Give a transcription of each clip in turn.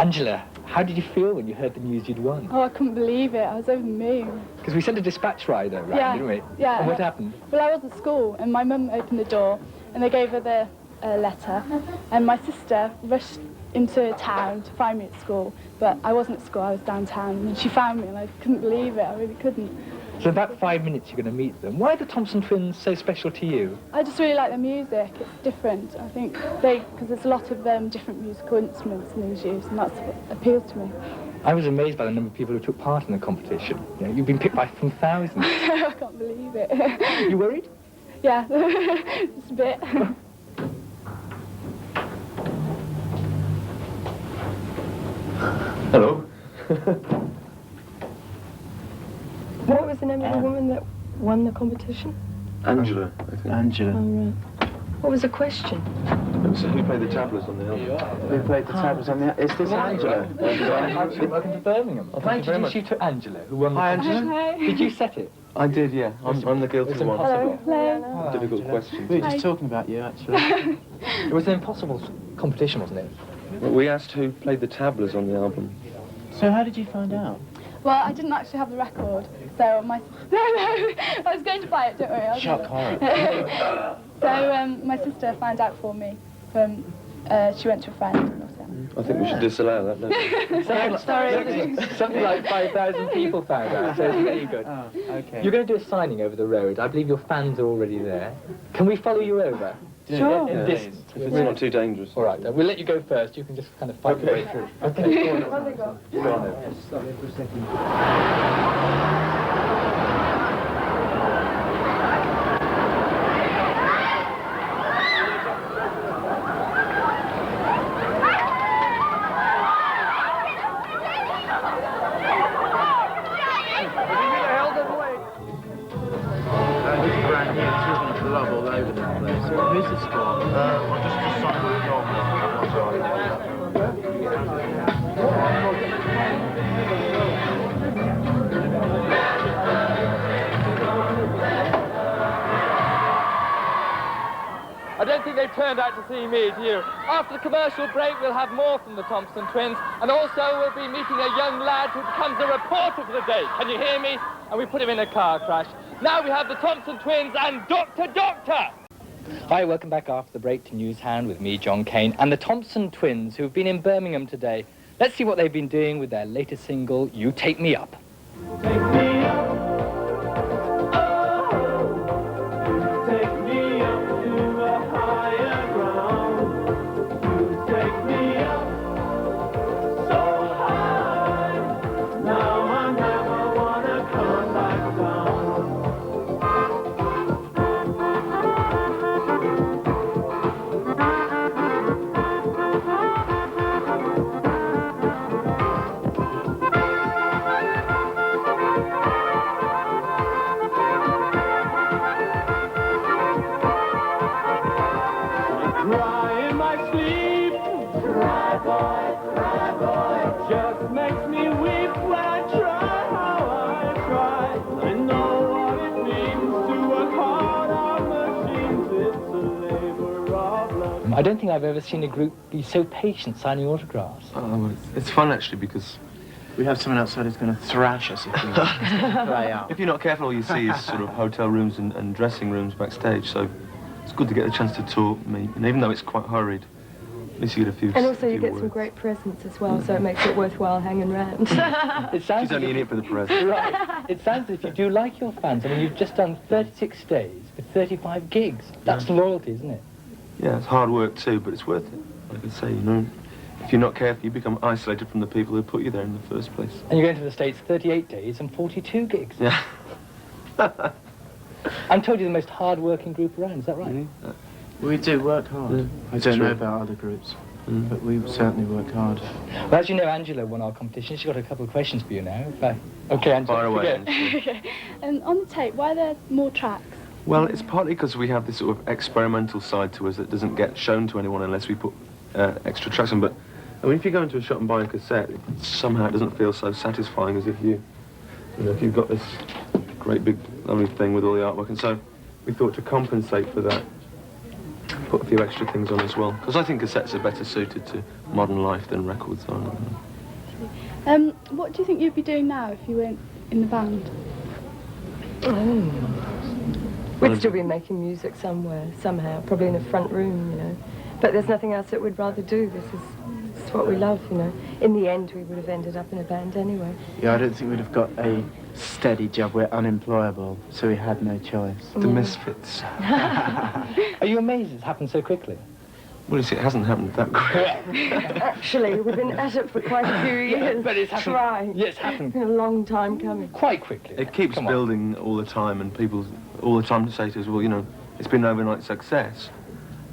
Angela, how did you feel when you heard the news you'd won? Oh, I couldn't believe it. I was over the moon. Because we sent a dispatch rider round, didn't we? Yeah. And what happened? Well, I was at school, and my mum opened the door, and they gave her the letter, and my sister rushed into town to find me at school, but I wasn't at school, I was downtown, and she found me, and I couldn't believe it, I really couldn't. So in about 5 minutes you're going to meet them. Why are the Thompson Twins so special to you? I just really like their music, it's different. I think because there's a lot of different musical instruments in these use, and that's what appeals to me. I was amazed by the number of people who took part in the competition. You know, you've been picked by some thousands. I can't believe it. You worried? Yeah, just a bit. Hello. What was the name of the woman that won the competition? Angela, I think. Angela. Oh, right. What was the question? It was who played the tablas on the album. Who played the tablas on the... Is this Angela? Welcome to Birmingham. Oh, thank you very much. You to Angela, who won the Hi, competition. Angela. Did you set it? I did, yeah. I'm the guilty It's one. impossible. Hello. Difficult question. We were just talking about you, actually. It was an impossible competition, wasn't it? We asked who played the tablas on the album. So how did you find out? Well, I didn't actually have the record, so my... No, I was going to buy it, don't worry. Shock horror. So my sister found out for me from... she went to a friend. I think we should disallow that, don't we? Sorry. Something like 5,000 people found out, so it's very good. Oh, okay. You're going to do a signing over the road. I believe your fans are already there. Can we follow you over? Sure. In distance. If it's not too dangerous. All right, we'll let you go first. You can just kind of fight your way through. Okay. Go on over. Go on over. Brand new children's love all over the place. Who's this for? Just a sign of the dog. I don't think they've turned out to see me, do you? After the commercial break, we'll have more from the Thompson Twins, and also we'll be meeting a young lad who becomes a reporter for the day. Can you hear me? And we put him in a car crash. Now we have the Thompson Twins and Dr. Hi, welcome back after the break to Newshound with me, John Kane, and the Thompson Twins, who've been in Birmingham today. Let's see what they've been doing with their latest single, You Take Me Up. Take me up. Take me up to a higher ground. You take me up so high. Now I never wanna come back down. Cry in my sleep, cry boy, just makes me weep when I try how I try. I know what it means to work hard on machines, it's a labor of love. I don't think I've ever seen a group be so patient signing autographs. Well, it's fun, actually, because We have someone outside who's going to thrash us if we play out. if you're not careful, all you see is sort of hotel rooms and dressing rooms backstage, so it's good to get a chance to talk, meet, and even though it's quite hurried, at least you get a few And also you get words. some great presents as well, so it makes it worthwhile hanging around. It sounds She's only in it for the present. Right. It sounds as if you do like your fans. I mean, you've just done 36 days with 35 gigs. That's loyalty, isn't it? Yeah, it's hard work too, but it's worth it. Like I say, you know, if you're not careful, you become isolated from the people who put you there in the first place. And you're going to the States 38 days and 42 gigs. Yeah. I'm told you're the most hard-working group around, is that right? Really? We do work hard. Yeah, I it's don't true. know about other groups, but we certainly work hard. Well, as you know, Angela won our competition. She's got a couple of questions for you now. Okay, Angela. Fire away. forget. Angela. And on the tape, why are there more tracks? Well, it's partly because we have this sort of experimental side to us that doesn't get shown to anyone unless we put extra tracks on. But I mean, if you go into a shop and buy a cassette, somehow it doesn't feel so satisfying as if you know, if you've got this great big lovely thing with all the artwork. And so we thought to compensate for that, put a few extra things on as well. Because I think cassettes are better suited to modern life than records are. What do you think you'd be doing now if you weren't in the band? We'd still be making music somewhere, somehow, probably in a front room, you know. But there's nothing else that we'd rather do. This is what we love, you know. In the end, we would have ended up in a band anyway. Yeah, I don't think we'd have got a steady job. We're unemployable, so we had no choice. The Misfits. Are you amazed it's happened so quickly? Well, you see, it hasn't happened that quick. Actually, we've been at it for quite a few years. But it's happened. Trying. Yeah, it's happened It's been a long time coming. quite quickly. It keeps Come on. building all the time, and people all the time say to us, well, you know, it's been an overnight success.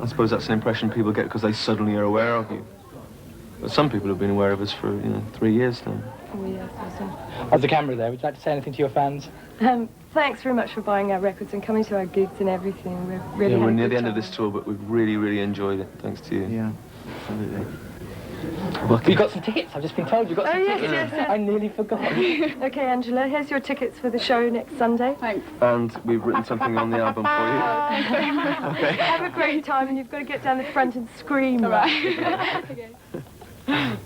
I suppose that's an impression people get because they suddenly are aware of you. But some people have been aware of us for, 3 years now. Oh, yes, awesome. As the camera there, would you like to say anything to your fans? Thanks very much for buying our records and coming to our gigs and everything. We're really Yeah, we're having a near good the end of time. this tour, but we've really, really enjoyed it, thanks to you. Yeah, absolutely. Lucky. You've got some tickets, I've just been told you've got some yes, tickets. yes. I nearly forgot. Okay, Angela, here's your tickets for the show next Sunday. Thanks. And we've written something on the album for you. Have a great time, and you've got to get down the front and scream. All right. Okay.